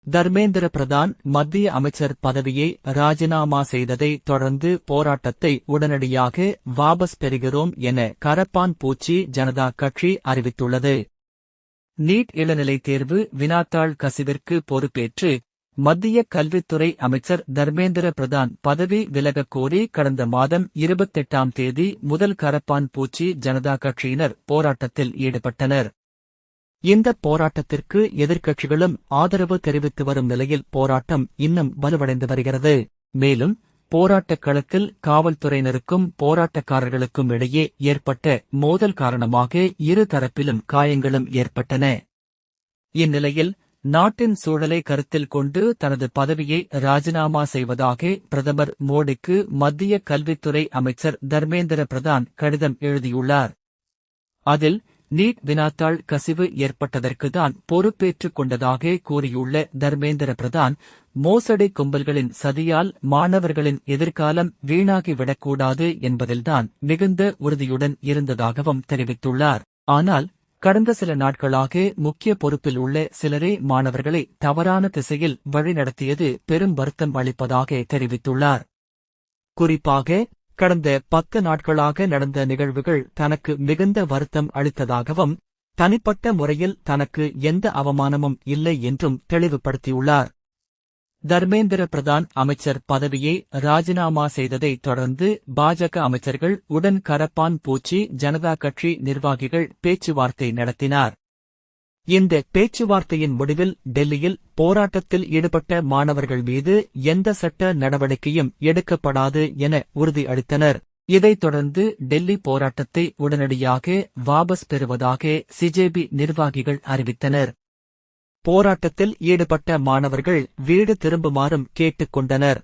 தர்மேந்திர பிரதான் மத்திய அமைச்சர் பதவியை ராஜினாமா செய்ததை தொடர்ந்து போராட்டத்தை உடனடியாக வாபஸ் பெறுகிறோம் என கரப்பான் பூச்சி ஜனதா கட்சி அறிவித்துள்ளது. நீட் இளநிலை தேர்வு வினாத்தாள் கசிவிற்கு பொறுப்பேற்று மத்திய கல்வித்துறை அமைச்சர் தர்மேந்திர பிரதான் பதவி விலகக் கோரி கடந்த மாதம் 28ஆம் தேதி முதல் கரப்பான் பூச்சி ஜனதா கட்சியினர் போராட்டத்தில் ஈடுபட்டனர். இந்த போராட்டத்திற்கு எதிர்க்கட்சிகளும் ஆதரவு தெரிவித்து வரும் நிலையில் போராட்டம் இன்னும் வலுவடைந்து வருகிறது. மேலும் போராட்டக் களத்தில் காவல்துறையினருக்கும் போராட்டக்காரர்களுக்கும் இடையே ஏற்பட்ட மோதல் காரணமாக இரு தரப்பிலும் காயங்களும் ஏற்பட்டன. இந்நிலையில் நாட்டின் சூழலை கருத்தில் கொண்டு தனது பதவியை ராஜினாமா செய்வதாக பிரதமர் மோடிக்கு மத்திய கல்வித்துறை அமைச்சர் தர்மேந்திர பிரதான் கடிதம் எழுதியுள்ளார். அதில் நீட் வினாத்தாள் கசிவு ஏற்பட்டதற்குதான் பொறுப்பேற்றுக் கொண்டதாக கூறியுள்ள தர்மேந்திர பிரதான், மோசடி கும்பல்களின் சதியால் மாணவர்களின் எதிர்காலம் வீணாகிவிடக்கூடாது என்பதில்தான் மிகுந்த உறுதியுடன் இருந்ததாகவும் தெரிவித்துள்ளார். ஆனால் கடந்த சில நாட்களாக முக்கிய பொறுப்பில் உள்ள சிலரே மாணவர்களை தவறான திசையில் வழிநடத்தியது பெரும் வருத்தம் அளிப்பதாக தெரிவித்துள்ளார். குறிப்பாக கடந்த 10 நாட்களாக நடந்த நிகழ்வுகள் தனக்கு மிகுந்த வருத்தம் அளித்ததாகவும் தனிப்பட்ட முறையில் தனக்கு எந்த அவமானமும் இல்லை என்றும் தெளிவுபடுத்தியுள்ளார். தர்மேந்திர பிரதான் அமைச்சர் பதவியை ராஜினாமா செய்ததைத் தொடர்ந்து பாஜக அமைச்சர்கள் உடன் கரப்பான் பூச்சி ஜனதா கட்சி நிர்வாகிகள் பேச்சுவார்த்தை நடத்தினார். இந்த பேச்சுவார்த்தையின் முடிவில் டெல்லியில் போராட்டத்தில் ஈடுபட்ட மாணவர்கள் மீது எந்த சட்ட நடவடிக்கையும் எடுக்கப்படாது என உறுதி அளித்தனர். இதைத் தொடர்ந்து டெல்லி போராட்டத்தை உடனடியாக வாபஸ் பெறுவதாக சிஜேபி நிர்வாகிகள் அறிவித்தனர். போராட்டத்தில் ஈடுபட்ட மாணவர்கள் வீடு திரும்புமாறும் கேட்டுக் கொண்டனர்.